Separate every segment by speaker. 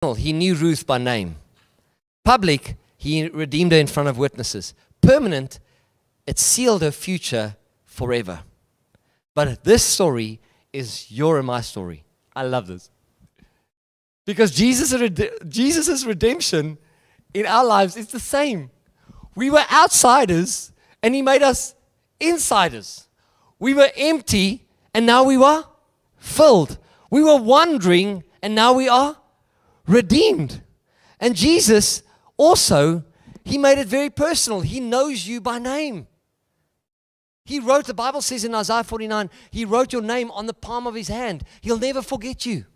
Speaker 1: He knew Ruth by name. Public, he redeemed her in front of witnesses. Permanent, it sealed her future forever. But this story is your and my story. I love this. Because Jesus' redemption in our lives is the same. We were outsiders, and he made us insiders. We were empty, and now we were filled. We were wandering, and now we are redeemed. And Jesus also, he made it very personal. He knows you by name. He wrote, the Bible says in Isaiah 49, he wrote your name on the palm of his hand. He'll never forget you.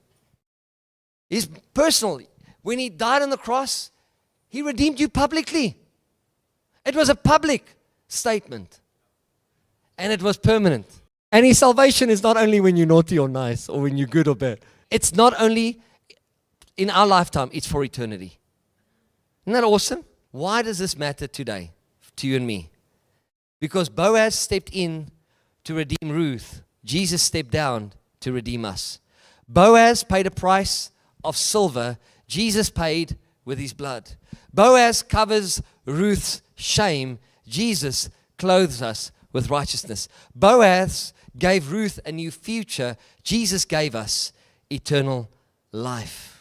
Speaker 1: He's personal. When he died on the cross, he redeemed you publicly. It was a public statement. And it was permanent. And his salvation is not only when you're naughty or nice, or when you're good or bad. It's not only in our lifetime, it's for eternity. Isn't that awesome? Why does this matter today to you and me? Because Boaz stepped in to redeem Ruth. Jesus stepped down to redeem us. Boaz paid a price of silver. Jesus paid with his blood. Boaz covers Ruth's shame. Jesus clothes us with righteousness. Boaz gave Ruth a new future. Jesus gave us eternal life.